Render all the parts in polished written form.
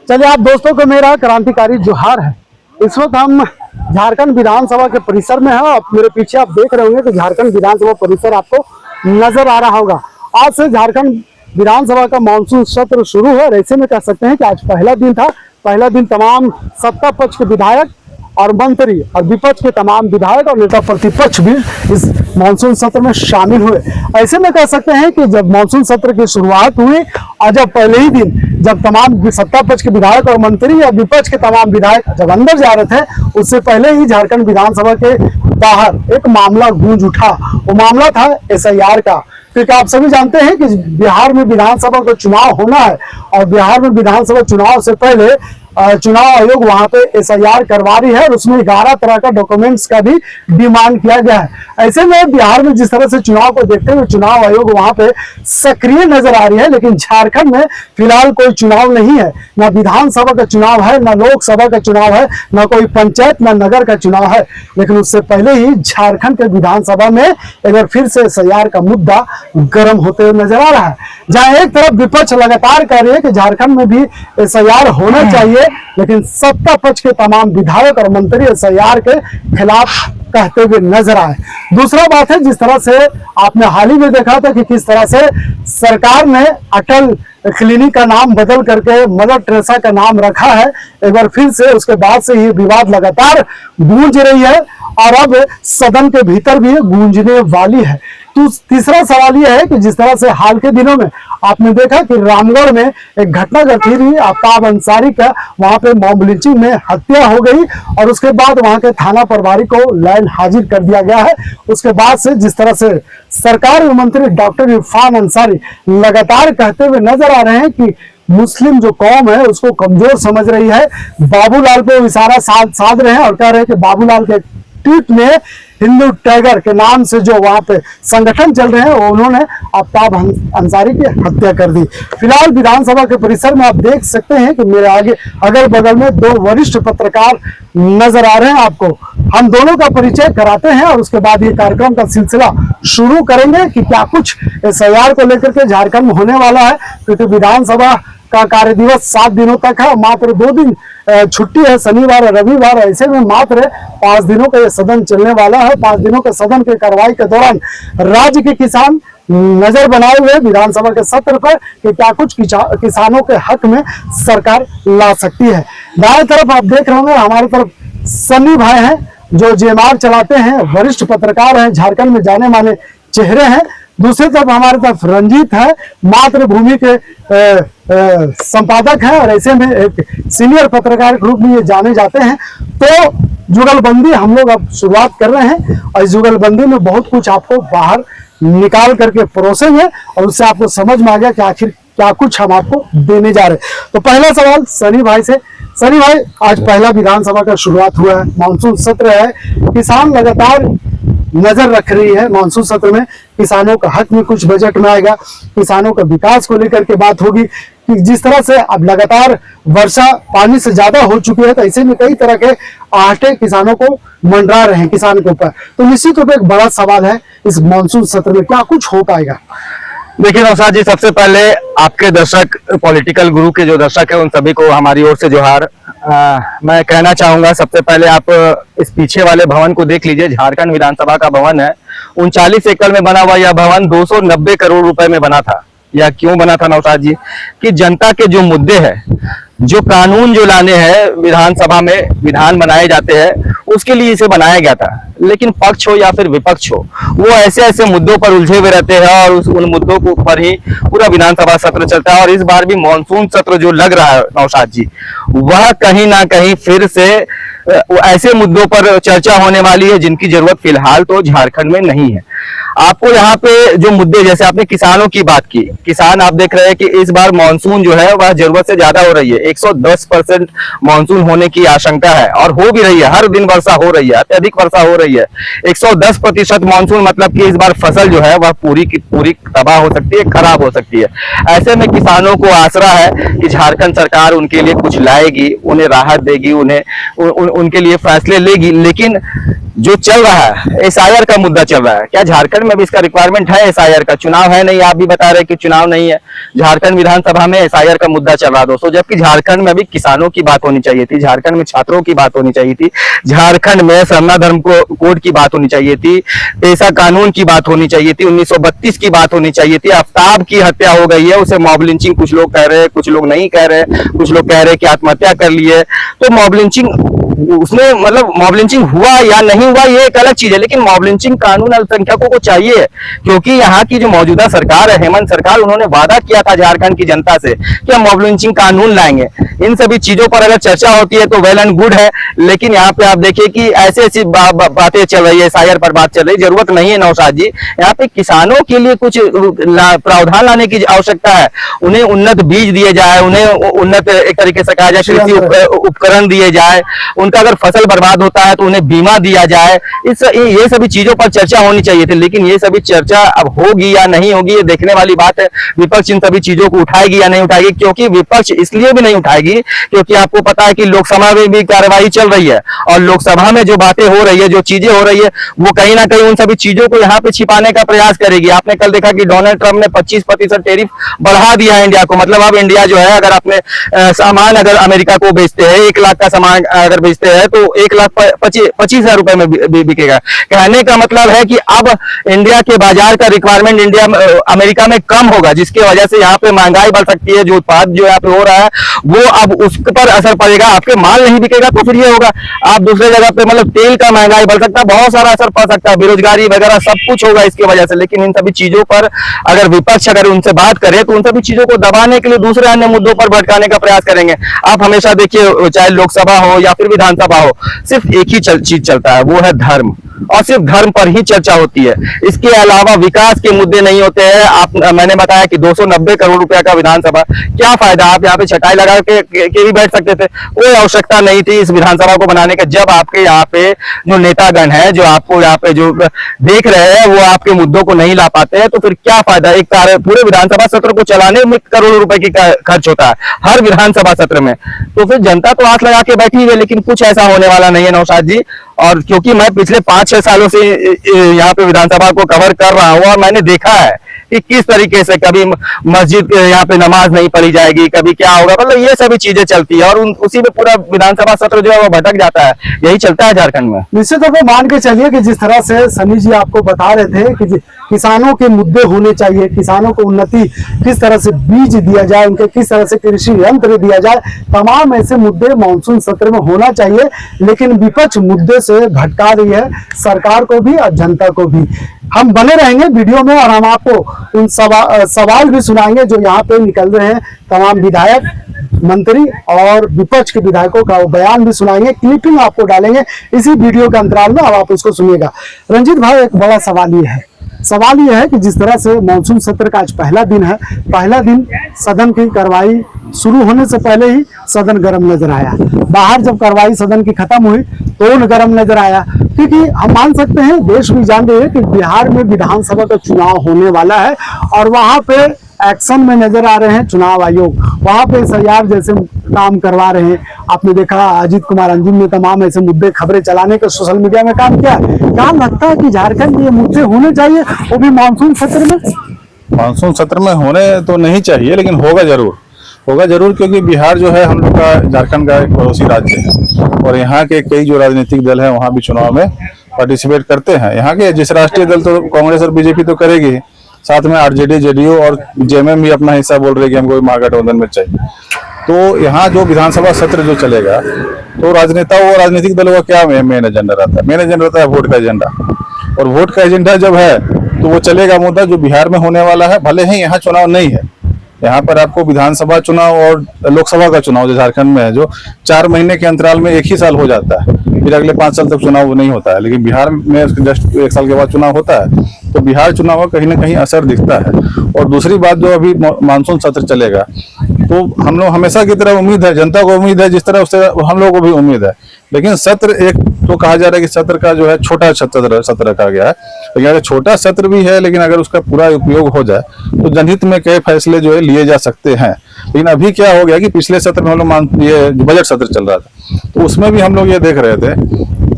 चलिए आप दोस्तों को मेरा क्रांतिकारी जोहार है। इस वक्त हम झारखंड विधानसभा के परिसर में हैं। आप मेरे पीछे आप देख रहे होंगे तो झारखंड विधानसभा परिसर आपको नजर आ रहा होगा। आज से झारखंड विधानसभा का मानसून सत्र शुरू है और ऐसे में कह सकते हैं कि आज पहला दिन था। पहला दिन तमाम सत्ता पक्ष के विधायक और मंत्री और विपक्ष के तमाम विधायक और नेता प्रतिपक्ष भी इस मानसून सत्र में शामिल हुए। ऐसे में कह सकते हैं कि जब मानसून सत्र की शुरुआत हुई और जब पहले ही दिन जब तमाम सत्ता पक्ष के विधायक और मंत्री या विपक्ष के तमाम विधायक जब अंदर जा रहे थे, उससे पहले ही झारखंड विधानसभा के बाहर एक मामला गूंज उठा। वो मामला था SIR का, क्योंकि आप सभी जानते हैं कि बिहार में विधानसभा का चुनाव होना है और बिहार में विधानसभा चुनाव से पहले चुनाव आयोग वहां पे SIR करवा रही है और उसमें 11 तरह का डॉक्यूमेंट्स का भी डिमांड किया गया है। ऐसे में बिहार में जिस तरह से चुनाव को देखते हुए चुनाव आयोग वहां पे सक्रिय नजर आ रही है, लेकिन झारखंड में फिलहाल कोई चुनाव नहीं है। ना विधानसभा का चुनाव है, ना लोकसभा का चुनाव है, ना कोई पंचायत, ना नगर का चुनाव है। लेकिन उससे पहले ही झारखंड के विधानसभा में एक बार फिर से SIR का मुद्दा गर्म होते हुए नजर आ रहा है। जहां एक तरफ विपक्ष लगातार कह रही है कि झारखंड में भी SIR होना चाहिए, लेकिन सत्ता पक्ष के तमाम विधायक और मंत्री SIR के खिलाफ कहते हुए नजर आए। दूसरा बात है, जिस तरह से आपने हाल ही में देखा था कि किस तरह से सरकार ने अटल क्लिनिक का नाम बदल करके मदर टेरेसा का नाम रखा है। एक बार फिर से उसके बाद से ये विवाद लगातार गूंज रही है और अब सदन के भीतर भी गूंजने वाली है। तो तीसरा सवाल यह है कि जिस तरह से हाल के दिनों में आपने देखा कि रामगढ़ में एक घटना घटी थी, आफ्ताब अंसारी का वहां पे मॉब लिंचिंग में हत्या हो गई और उसके बाद वहां के थाना प्रभारी को लाइन हाजिर कर दिया गया है। उसके बाद से जिस तरह से सरकार मंत्री डॉक्टर इरफान अंसारी लगातार कहते हुए नजर आ रहे हैं कि मुस्लिम जो कौम है उसको कमजोर समझ रही है, बाबूलाल को इशारा साध रहे हैं और कह रहे हैं कि बाबूलाल के ट्वीट में हिंदू टाइगर के नाम से जो वहां पे संगठन चल रहे हैं उन्होंने आफ्ताब अंसारी की हत्या कर दी। फिलहाल विधानसभा के परिसर में आप देख सकते हैं कि मेरे आगे अगल बगल में दो वरिष्ठ पत्रकार नजर आ रहे हैं। आपको हम दोनों का परिचय कराते हैं और उसके बाद ये कार्यक्रम का सिलसिला शुरू करेंगे कि क्या कुछ SIR को लेकर के झारखंड में होने वाला है, क्योंकि विधानसभा का कार्य दिवस 7 दिनों तक है। मात्र 2 दिन छुट्टी है, शनिवार और रविवार। ऐसे में मात्र 5 दिनों का ये सदन चलने वाला है। 5 दिनों के सदन के कार्रवाई के दौरान राज्य के किसान नजर बनाए हुए विधानसभा के सत्र पर कि क्या कुछ किसानों के हक में सरकार ला सकती है। दाएं तरफ आप देख रहे होंगे, हमारी तरफ सन्नी भाई हैं जो JMR चलाते हैं, वरिष्ठ पत्रकार हैं, झारखंड में जाने माने चेहरे हैं। दूसरी तरफ हमारे तरफ रंजीत है, मातृभूमि के संपादक हैं और ऐसे में एक सीनियर पत्रकार ग्रुप में ये जाने जाते हैं। तो जुगलबंदी हम लोग अब शुरुआत कर रहे हैं और इस जुगलबंदी में बहुत कुछ आपको बाहर निकाल करके परोसेंगे और उससे आपको समझ में आ गया कि आखिर क्या कुछ हम आपको देने जा रहे हैं। तो पहला सवाल सनी भाई से। सनी भाई, आज पहला विधानसभा का शुरुआत हुआ है, मानसून सत्र है, किसान लगातार नजर रख रही है मानसून सत्र में। किसानों का हक में कुछ बजट में आएगा, किसानों का विकास को लेकर के बात होगी कि जिस तरह से अब लगातार वर्षा पानी से ज्यादा हो चुकी है, तो ऐसे में कई तरह के आहटे किसानों को मंडरा रहे हैं किसान के ऊपर। तो निश्चित रूप से एक बड़ा सवाल है इस मानसून सत्र में क्या कुछ हो पाएगा। देखिए नौशाद जी, सबसे पहले आपके दर्शक, पॉलिटिकल गुरु के जो दर्शक है उन सभी को हमारी ओर से जोहार। मैं कहना चाहूंगा, सबसे पहले आप इस पीछे वाले भवन को देख लीजिए। झारखंड विधानसभा का भवन है। 39 एकड़ में बना हुआ यह भवन 290 करोड़ रुपए में बना था। यह क्यों बना था नौशाद जी? कि जनता के जो मुद्दे हैं, जो कानून जो लाने हैं, विधानसभा में विधान बनाए जाते हैं, उसके लिए इसे बनाया गया था। लेकिन पक्ष हो या फिर विपक्ष हो, वो ऐसे ऐसे मुद्दों पर उलझे हुए रहते हैं और उन मुद्दों के ऊपर ही पूरा विधानसभा सत्र चलता है। और इस बार भी मानसून सत्र जो लग रहा है नौशाद जी, वह कहीं ना कहीं फिर से ऐसे मुद्दों पर चर्चा होने वाली है जिनकी जरूरत फिलहाल तो झारखंड में नहीं है। आपको यहाँ पे जो मुद्दे, जैसे आपने किसानों की बात की, किसान आप देख रहे हैं कि इस बार मानसून जो है वह जरूरत से ज्यादा हो रही है। 110% मानसून होने की आशंका है और हो भी रही है। हर दिन वर्षा हो रही है, अत्यधिक वर्षा हो रही है। 110% मानसून मतलब कि इस बार फसल जो है वह पूरी की पूरी तबाह हो सकती है, खराब हो सकती है। ऐसे में किसानों को आसरा है कि झारखंड सरकार उनके लिए कुछ लाएगी, उन्हें राहत देगी, उनके लिए फैसले लेगी। लेकिन जो चल रहा है एसआईआर का मुद्दा चल रहा है, क्या झारखंड में भी इसका रिक्वायरमेंट है? एसआईआर का चुनाव है नहीं, आप भी बता रहे हैं कि चुनाव नहीं है, झारखंड विधानसभा में एसआईआर का मुद्दा चल रहा है दोस्तों। जबकि झारखंड में भी किसानों की बात होनी चाहिए थी, झारखंड में छात्रों की बात होनी चाहिए थी, झारखंड में सरना धर्म कोड की बात होनी चाहिए थी, पेशा कानून की बात होनी चाहिए थी, 1932 की बात होनी चाहिए थी। आफ्ताब की हत्या हो गई है, उसे मॉब लिंचिंग कुछ लोग कह रहे हैं, कुछ लोग नहीं कह रहे, कुछ लोग कह रहे हैं कि आत्महत्या कर ली है। तो मॉब लिंचिंग, उसने मतलब मॉब लिंचिंग हुआ या नहीं हुआ ये एक अलग चीज है, लेकिन मॉब लिंचिंग कानून अल्पसंख्यकों को चाहिए, क्योंकि यहाँ की जो मौजूदा सरकार है, हेमंत सरकार, उन्होंने वादा किया था झारखंड की जनता से कि हम मॉब लिंचिंग कानून लाएंगे। इन सभी चीजों पर अगर चर्चा होती है तो वेल एंड गुड है, लेकिन यहाँ पे आप देखिए कि ऐसी ऐसी बातें चल रही है, एसआईआर पर बात चल रही, जरूरत नहीं है नौशाद जी। यहाँ पे किसानों के लिए कुछ प्रावधान लाने की आवश्यकता है, उन्हें उन्नत बीज दिए जाए, उन्हें उन्नत एक तरीके से कहा जाए कृषि उपकरण दिए जाए, उनका अगर फसल बर्बाद होता है तो उन्हें बीमा दिया जाए। ये सभी चीजों पर चर्चा होनी चाहिए थी, लेकिन ये सभी चर्चा अब होगी या नहीं होगी ये देखने वाली बात है। विपक्ष इन सभी चीजों को उठाएगी या नहीं उठाएगी, क्योंकि विपक्ष इसलिए भी नहीं उठाएगी क्योंकि आपको पता है कि लोकसभा में भी कार्रवाई चल रही है, और लोकसभा में जो बातें हो रही है, जो चीजें हो रही है, वो कहीं ना कहीं उन सभी चीजों को यहाँ पे छिपाने का प्रयास करेगी। आपने कल देखा कि डोनाल्ड ट्रंप ने 25% टैरिफ बढ़ा दिया है इंडिया को। मतलब अब इंडिया जो है, अगर अपने सामान अगर अमेरिका को बेचते हैं, 1 लाख का सामान अगर बेचते हैं तो 1,25,000 रुपए में बिकेगा। कहने का मतलब है कि अब इंडिया के बाजार का रिक्वायरमेंट इंडिया अमेरिका में कम होगा, जिसकी वजह से यहाँ पे महंगाई बढ़ सकती है। जो उत्पाद जो यहाँ पे हो रहा है वो अब उस पर असर पड़ेगा, आपके माल नहीं बिकेगा तो फिर ये होगा, आप दूसरे जगह पे मतलब तेल का महंगाई बढ़ सकता है, बहुत सारा असर पड़ सकता है, बेरोजगारी वगैरह सब कुछ होगा इसकी वजह से। लेकिन इन सभी चीजों पर अगर विपक्ष अगर उनसे बात करे तो उन सभी चीजों को दबाने के लिए दूसरे अन्य मुद्दों पर भटकाने का प्रयास करेंगे। आप हमेशा देखिए, चाहे लोकसभा हो या फिर विधानसभा हो, सिर्फ एक ही चीज चलता है, वो है धर्म, और सिर्फ धर्म पर ही चर्चा होती है। इसके अलावा विकास के मुद्दे नहीं होते हैं। मैंने बताया कि 290 करोड़ रुपया का विधानसभा, क्या फायदा, आप यहाँ पे छटाई लगा के भी बैठ सकते थे, कोई आवश्यकता नहीं थी इस विधानसभा को बनाने का। जब आपके यहाँ पे जो नेतागण है, जो आपको यहाँ पे जो देख रहे हैं, वो आपके मुद्दों को नहीं ला पाते हैं, तो फिर क्या फायदा। एक पूरे विधानसभा सत्र को चलाने में करोड़ों रुपए की खर्च होता है हर विधानसभा सत्र में, तो फिर जनता तो आंख लगा के बैठी हुई है, लेकिन कुछ ऐसा होने वाला नहीं है नौशाद जी। और क्योंकि मैं पिछले 5-6 सालों से यहाँ पे विधानसभा को कवर कर रहा हूँ, और मैंने देखा है कि किस तरीके से कभी मस्जिद यहाँ पे नमाज नहीं पढ़ी जाएगी, कभी क्या होगा, मतलब ये सभी चीजें चलती है, और उसी में पूरा विधानसभा सत्र जो है वो भटक जाता है। यही चलता है झारखंड में। निश्चित तौर पर मान के चलिए कि जिस तरह से सनी जी आपको बता रहे थे कि किसानों के मुद्दे होने चाहिए, किसानों को उन्नति किस तरह से बीज दिया जाए, उनके किस तरह से कृषि यंत्र दिया जाए, तमाम ऐसे मुद्दे मानसून सत्र में होना चाहिए। लेकिन विपक्ष मुद्दे से भटका रही है सरकार को भी और जनता को भी। हम बने रहेंगे वीडियो में, और हम आपको उन सवाल भी सुनाएंगे जो यहाँ पे निकल रहे हैं, तमाम विधायक, मंत्री और विपक्ष के विधायकों का वो बयान भी सुनाएंगे, क्लिपिंग आपको डालेंगे इसी वीडियो के अंतराल में, अब आप उसको सुनिएगा। रंजीत भाई, एक बड़ा सवाल ये है कि जिस तरह से मानसून सत्र का आज पहला दिन है, पहला दिन सदन की कार्रवाई शुरू होने से पहले ही सदन गर्म नजर आया। बाहर जब कार्रवाई सदन की खत्म हुई तो गर्म नजर आया, क्योंकि हम मान सकते हैं, देश भी जान रहे हैं कि बिहार में विधानसभा का चुनाव होने वाला है, और वहां पे एक्शन में नजर आ रहे हैं चुनाव आयोग, वहां पे एसआईआर जैसे काम करवा रहे हैं। आपने देखा अजीत कुमार अंजुम ने तमाम ऐसे मुद्दे खबरें चलाने के सोशल मीडिया में काम किया। क्या लगता है कि झारखंड में ये मुद्दे होने चाहिए, वो भी मानसून सत्र में? मानसून सत्र में होने तो नहीं चाहिए, लेकिन होगा जरूर, क्योंकि बिहार जो है हम लोग का झारखंड का एक पड़ोसी राज्य है, और यहाँ के कई जो राजनीतिक दल है वहाँ भी चुनाव में पार्टिसिपेट करते हैं। यहाँ के जिस राष्ट्रीय दल तो कांग्रेस और बीजेपी तो करेगी, साथ में आरजेडी, जेडीयू और जेएमएम भी अपना हिस्सा बोल रहे कि हमको महागठबंधन में चाहिए। तो यहाँ जो विधानसभा सत्र जो चलेगा, तो राजनेताओं और राजनीतिक दलों का क्या मेन एजेंडा रहता है? मेन एजेंडा रहता है वोट का एजेंडा, और वोट का एजेंडा जब है तो वो चलेगा मुद्दा जो बिहार में होने वाला है। भले ही यहाँ चुनाव नहीं है, यहाँ पर आपको विधानसभा चुनाव और लोकसभा का चुनाव जो झारखंड में है, जो 4 महीने के अंतराल में एक ही साल हो जाता है, फिर अगले 5 साल तक चुनाव नहीं होता है। लेकिन बिहार में जस्ट 1 साल के बाद चुनाव होता है, तो बिहार चुनाव का कहीं ना कहीं असर दिखता है। और दूसरी बात, जो अभी मानसून सत्र चलेगा, तो हम लोग हमेशा की तरह उम्मीद है, जनता को उम्मीद है, जिस तरह उससे हम लोगों को भी उम्मीद है। लेकिन सत्र एक तो कहा जा रहा है कि सत्र का जो है छोटा सत्र रखा गया है, लेकिन अगर छोटा सत्र भी है, लेकिन अगर उसका पूरा उपयोग हो जाए तो जनहित में कई फैसले जो है लिए जा सकते हैं। लेकिन अभी क्या हो गया कि पिछले सत्र में हम लोग ये बजट सत्र चल रहा था, तो उसमें भी हम लोग ये देख रहे थे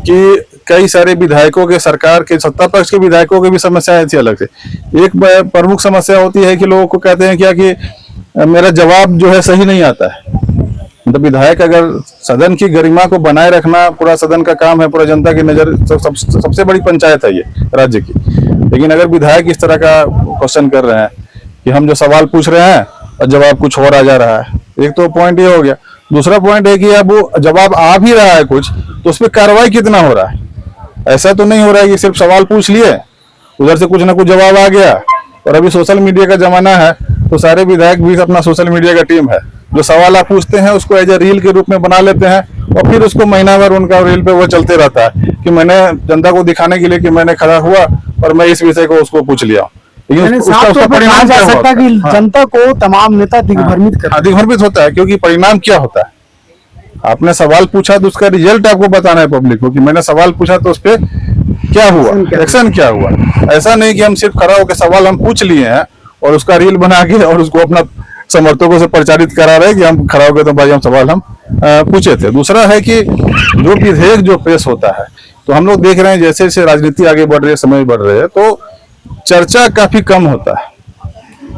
कि कई सारे विधायकों के, सरकार के, सत्ता पक्ष के विधायकों की भी समस्याएं थी अलग से। एक प्रमुख समस्या होती है कि लोगों को कहते हैं क्या कि मेरा जवाब जो है सही नहीं आता है। मतलब विधायक अगर सदन की गरिमा को बनाए रखना पूरा सदन का काम है, पूरा जनता की नजर, सबसे बड़ी पंचायत है ये राज्य की। लेकिन अगर विधायक इस तरह का क्वेश्चन कर रहे हैं कि हम जो सवाल पूछ रहे हैं और जवाब कुछ और आ जा रहा है, एक तो पॉइंट ये हो गया। दूसरा पॉइंट है कि अब वो जवाब आ भी रहा है कुछ, तो उस पर कार्रवाई कितना हो रहा है। ऐसा तो नहीं हो रहा है कि सिर्फ सवाल पूछ लिए, उधर से कुछ ना कुछ जवाब आ गया। और अभी सोशल मीडिया का जमाना है, तो सारे विधायक भी अपना सोशल मीडिया का टीम है, जो सवाल आप पूछते हैं उसको एज ए रील के रूप में बना लेते हैं और फिर उसको महीना भर उनका रील पे वो चलते रहता है कि मैंने जनता को दिखाने के लिए कि मैंने खड़ा हुआ और मैं इस विषय को उसको पूछ लिया। लेकिन साफ तौर पर कहा जा सकता है कि जनता को तमाम नेता दिग्भ्रमित कर, दिग्भ्रमित होता है, क्योंकि परिणाम क्या होता है। आपने सवाल पूछा तो उसका रिजल्ट आपको बताना है पब्लिक को कि मैंने सवाल पूछा तो उस पर क्या हुआ, एक्शन क्या हुआ। ऐसा नहीं कि हम सिर्फ खड़ा होकर सवाल हम पूछ लिए हैं और उसका रील बना के और उसको अपना समर्थकों से प्रचारित करा रहे कि हम खड़ा हो गए तो भाई हम सवाल हम पूछे थे। दूसरा है कि जो विधेयक जो पेश होता है, तो हम लोग देख रहे हैं जैसे जैसे राजनीति आगे बढ़ रही है, समय बढ़ रहे हैं, तो चर्चा काफी कम होता है।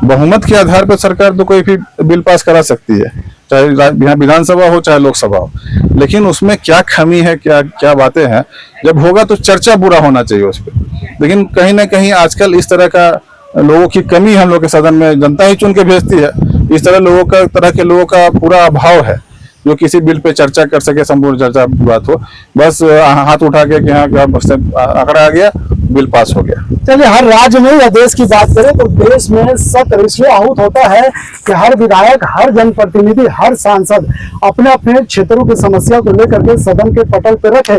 बहुमत के आधार पर सरकार तो कोई भी बिल पास करा सकती है, चाहे यहाँ विधानसभा हो चाहे लोकसभा हो, लेकिन उसमें क्या खामी है, क्या क्या बातें हैं, जब होगा तो चर्चा पूरा होना चाहिए उस पर। लेकिन कहीं ना कहीं आजकल इस तरह का लोगों की कमी हम लोग के सदन में, जनता ही चुन के भेजती है, इस तरह के लोगों का पूरा अभाव है जो किसी बिल पे चर्चा कर सके, संपूर्ण चर्चा बात हो। बस हाथ उठा के कि हाँ आंकड़ा आ गया, बिल पास हो गया। चलिए, हर राज्य में या देश की बात करें तो देश में सत्र इसलिए आहूत होता है कि हर विधायक, हर जनप्रतिनिधि, हर सांसद अपने अपने क्षेत्रों की समस्या को लेकर के सदन के पटल पर रखे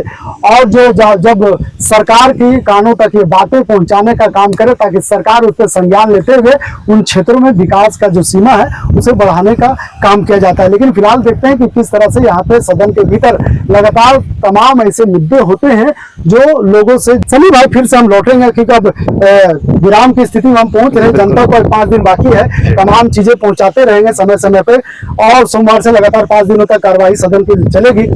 और जब सरकार की कानों तक ये बातें पहुंचाने का काम करे ताकि सरकार उस पर संज्ञान लेते हुए उन क्षेत्रों में विकास का जो सीमा है उसे बढ़ाने का काम किया जाता है। लेकिन फिलहाल देखते हैं कि किस तरह से यहाँ पे सदन के भीतर लगातार तमाम ऐसे मुद्दे होते हैं जो लोगों से। चलिए भाई, फिर से हम लौटेंगे क्योंकि अब विराम की स्थिति में हम पहुंच रहे हैं। जनता को 5 दिन बाकी है, तमाम चीजें पहुंचाते रहेंगे समय समय पे और सोमवार से लगातार 5 दिनों तक कार्रवाई सदन की चलेगी।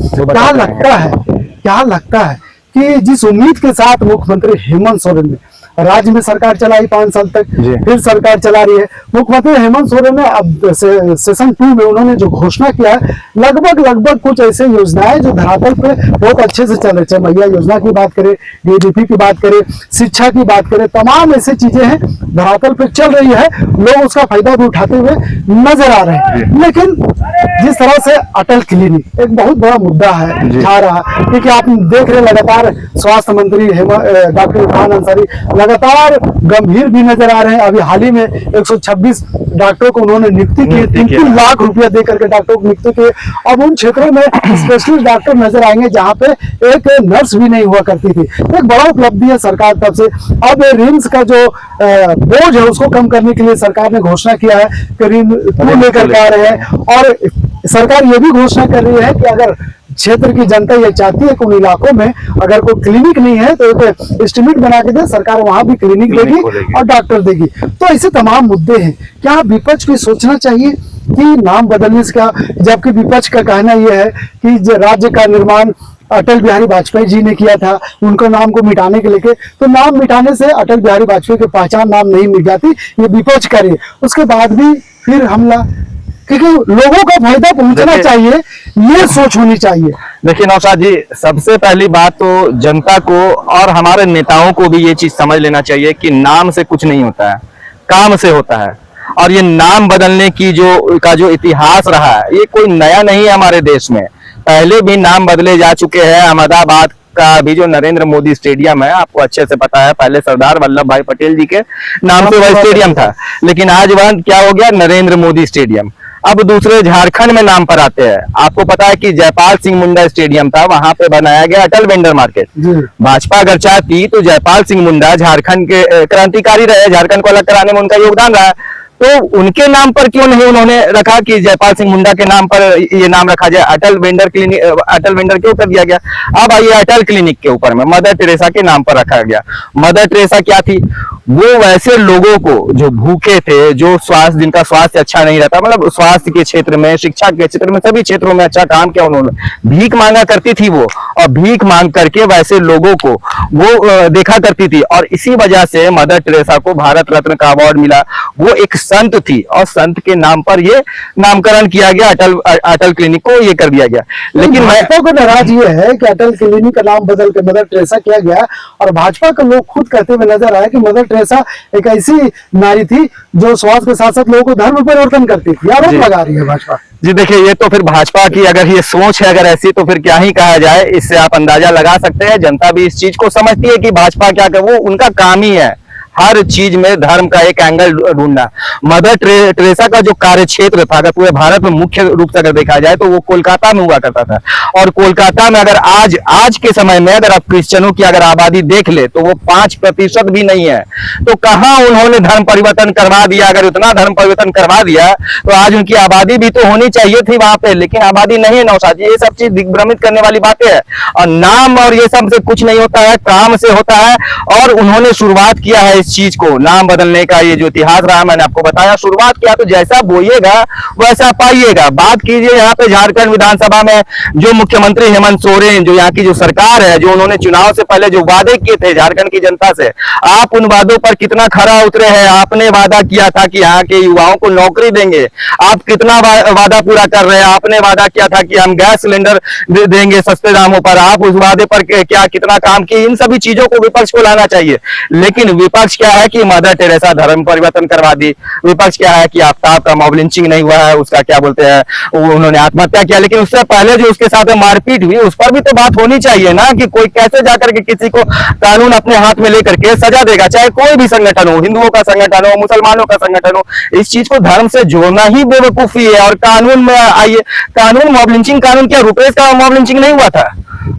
क्या लगता है कि जिस उम्मीद के साथ मुख्यमंत्री हेमंत सोरेन ने राज्य में सरकार चलाई 5 साल तक, फिर सरकार चला रही है, मुख्यमंत्री हेमंत सोरेन ने अब सेशन 2 में उन्होंने जो घोषणा किया है, लगभग कुछ ऐसे योजनाएं जो धरातल पे बहुत अच्छे से चल रहे, चाहे मैया योजना की बात करें, डीडीपी की बात करें, शिक्षा की बात करें, तमाम ऐसी चीजें हैं धरातल पे चल रही है, लोग उसका फायदा भी उठाते हुए नजर आ रहे हैं। लेकिन जिस तरह से अटल क्लिनिक एक बहुत बड़ा मुद्दा है जा रहा, क्योंकि आप देख रहे लगातार स्वास्थ्य मंत्री डॉक्टर इरफान अंसारी लगातार गंभीर भी नजर आ रहे हैं। अभी हाल ही में 126 डॉक्टरों को उन्होंने नियुक्ति की, 3 लाख रुपया दे करके डॉक्टरों को नियुक्ति की। अब उन क्षेत्रों में स्पेशलिस्ट डॉक्टर नजर आएंगे जहां पे एक नर्स भी नहीं हुआ करती थी। एक बड़ा उपलब्धि है सरकार तरफ से। अब रिम्स का जो बोझ है उसको कम करने के लिए सरकार ने घोषणा किया है कि रिम्स लेकर के आ रहे हैं और सरकार ये भी घोषणा कर रही है कि अगर क्षेत्र की जनता ये चाहती है कि उन इलाकों में अगर कोई क्लिनिक नहीं है तो एक एस्टिमेट बना के दे, सरकार वहां भी क्लिनिक देगी और डॉक्टर देगी। तो ऐसे तमाम मुद्दे हैं। क्या विपक्ष को सोचना चाहिए कि नाम बदलने से क्या, जबकि विपक्ष का कहना यह है कि राज्य का निर्माण अटल बिहारी वाजपेयी जी ने किया था, उनको नाम को मिटाने के लेके, तो नाम मिटाने से अटल बिहारी वाजपेयी की पहचान नाम नहीं मिट जाती, ये विपक्ष करे। उसके बाद भी फिर हमला, क्योंकि लोगों का फायदा पहुंचना चाहिए, ये सोच होनी चाहिए। देखिए नौशाद जी, सबसे पहली बात तो जनता को और हमारे नेताओं को भी ये चीज समझ लेना चाहिए कि नाम से कुछ नहीं होता है, काम से होता है। और ये नाम बदलने की जो इतिहास रहा है, ये कोई नया नहीं है हमारे देश में। पहले भी नाम बदले जा चुके हैं। अहमदाबाद का भी जो नरेंद्र मोदी स्टेडियम है, आपको अच्छे से पता है, पहले सरदार वल्लभ भाई पटेल जी के नाम से वह स्टेडियम था, लेकिन आज वह क्या हो गया, नरेंद्र मोदी स्टेडियम। अब दूसरे झारखंड में नाम पर आते हैं। आपको पता है कि जयपाल सिंह मुंडा स्टेडियम था, वहां पे बनाया गया अटल वेंडर मार्केट। भाजपा अगर चाहती तो जयपाल सिंह मुंडा झारखंड के क्रांतिकारी रहे, झारखंड को अलग कराने में उनका योगदान रहा, तो उनके नाम पर क्यों नहीं उन्होंने रखा कि जयपाल सिंह मुंडा के नाम पर ये नाम रखा जाए, अटल वेंडर क्लिनिक, अटल वेंडर के ऊपर दिया गया। अब आइए अटल क्लिनिक के ऊपर में मदर टेरेसा के नाम पर रखा गया। मदर टेरेसा क्या थी? वो वैसे लोगों को जो भूखे थे, जो स्वास्थ्य, जिनका स्वास्थ्य अच्छा नहीं रहता, मतलब स्वास्थ्य के क्षेत्र में, शिक्षा के क्षेत्र में, सभी क्षेत्रों में अच्छा काम किया उन्होंने। भीख मांगा करती थी वो, और भीख मांग करके वैसे लोगों को वो देखा करती थी, और इसी वजह से मदर टेरेसा को भारत रत्न का अवार्ड मिला। वो एक संत थी और संत के नाम पर ये नामकरण किया गया, अटल क्लिनिक को ये कर दिया गया। लेकिन भाजपा को नाराज ये है कि अटल क्लिनिक का नाम बदल के मदर टेरेसा किया गया, और भाजपा के लोग खुद कहते हुए नजर आए कि मदर टेरेसा एक ऐसी नारी थी जो स्वास्थ्य के साथ साथ लोगों को धर्म परिवर्तन करती थी। आरोप लगा रही है भाजपा। जी देखिए, ये तो फिर भाजपा की अगर ये सोच है अगर ऐसी, तो फिर क्या ही कहा जाए। इससे आप अंदाजा लगा सकते हैं, जनता भी इस चीज को समझती है कि भाजपा क्या कर, वो उनका काम ही है हर चीज में धर्म का एक एंगल ढूंढना। मदर टेरेसा का जो कार्य क्षेत्र था, अगर पूरे भारत में मुख्य रूप से अगर देखा जाए तो वो कोलकाता में हुआ करता था। और कोलकाता में अगर आज के समय में अगर आप क्रिश्चियनों की अगर आबादी देख ले तो वो 5% भी नहीं है। तो कहाँ उन्होंने धर्म परिवर्तन करवा दिया? अगर उतना धर्म परिवर्तन करवा दिया तो आज उनकी आबादी भी तो होनी चाहिए थी वहां पे, लेकिन आबादी नहीं है। नौशाद जी, ये सब चीज दिग्भ्रमित करने वाली बातें है, और नाम और ये सब से कुछ नहीं होता है, काम से होता है। और उन्होंने शुरुआत किया है इस चीज को नाम बदलने का। ये जो इतिहास रहा मैंने आपको बताया, शुरुआत किया, तो जैसा बोइएगा वैसा पाइएगा। बात कीजिए यहाँ पे झारखंड विधानसभा में जो मुख्यमंत्री हेमंत सोरेन, जो यहाँ की जो सरकार है, जो उन्होंने चुनाव से पहले जो वादे किए थे झारखंड की जनता से, आप उन वादों पर कितना खरा उतरे हैं? आपने वादा किया था कि यहाँ के युवाओं को नौकरी देंगे, आप कितना वादा पूरा कर रहे हैं? आपने वादा किया था कि हम गैस सिलेंडर देंगे सस्ते दामों पर, आप उस वादे पर क्या कितना काम किए? इन सभी चीजों को विपक्ष को लाना चाहिए। लेकिन विपक्ष क्या है कि मदर टेरेसा धर्म परिवर्तन करवा दी। विपक्ष क्या है कि आफ्ताब का मॉब लिंचिंग नहीं हुआ है, उसका क्या बोलते हैं, उन्होंने आत्महत्या किया। लेकिन उससे पहले जो उसके साथ मारपीट हुई उस पर भी तो बात होनी चाहिए ना, कि कोई कैसे जाकर के किसी को कानून अपने हाथ में लेकर के सजा देगा, चाहे कोई भी संगठन हो, हिंदुओं का संगठन हो, मुसलमानों का संगठन हो। इस चीज को धर्म से जोड़ना ही बेवकूफी है। और कानून में आइए, कानून मॉब लिंचिंग कानून क्या, रुपेश का मॉब लिंचिंग नहीं हुआ था?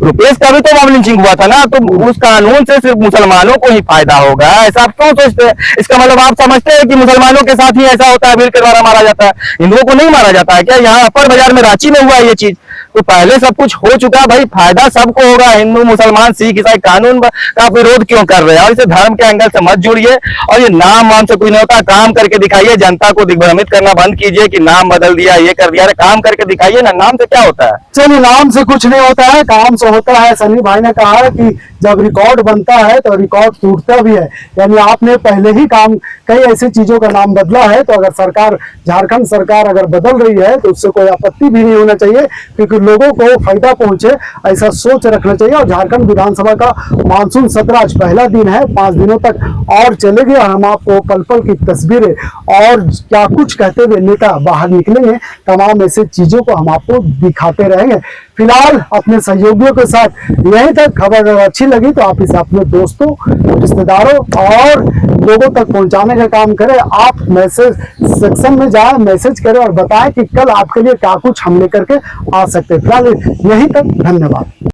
रुपेश का भी तो मॉब लिंचिंग हुआ था ना। तो उस कानून से सिर्फ मुसलमानों को ही फायदा होगा, ऐसा आप क्यों सोचते हैं? इसका मतलब आप समझते हैं कि मुसलमानों के साथ ही ऐसा होता है, बिल के द्वारा मारा जाता है, हिंदुओं को नहीं मारा जाता है क्या? यहाँ अपर बाजार में रांची में हुआ है ये चीज, तो पहले सब कुछ हो चुका भाई, फायदा सबको होगा। हिंदू, मुसलमान, सिख, ईसाई कानून का विरोध क्यों कर रहे हैं? और इसे धर्म के एंगल से मत जुड़िए, और ये नाम वाम से कुछ नहीं होता, काम करके दिखाइए। जनता को दिग्भ्रमित करना बंद कीजिए कि नाम बदल दिया, ये कर दिया। अरे काम करके दिखाइए ना, नाम से क्या होता है? चलिए, नाम से कुछ नहीं होता है, काम से होता है। सनी भाई ने कहा है कि जब रिकॉर्ड बनता है तो रिकॉर्ड टूटता भी है। यानी आपने पहले ही कई ऐसी चीजों का नाम बदला है, तो अगर सरकार, झारखंड सरकार अगर बदल रही है तो उससे कोई आपत्ति भी नहीं होना चाहिए, क्योंकि लोगों को फायदा पहुंचे ऐसा सोच रखना चाहिए। और झारखंड विधानसभा का मानसून सत्र आज पहला दिन है, 5 दिनों तक और चलेगी, और हम आपको पल पल की तस्वीरें और क्या कुछ कहते हुए नेता बाहर निकलेंगे, तमाम ऐसे चीजों को हम आपको दिखाते रहेंगे। फिलहाल अपने सहयोगियों के साथ यहीं तक। खबर अगर अच्छी लगी तो आप इसे अपने दोस्तों, रिश्तेदारों और लोगों तक पहुंचाने का काम करें। आप मैसेज सेक्शन में जाएं, मैसेज करें और बताएं कि कल आपके लिए क्या कुछ हम लेकर के आ सकते हैं। फिलहाल यहीं तक, धन्यवाद।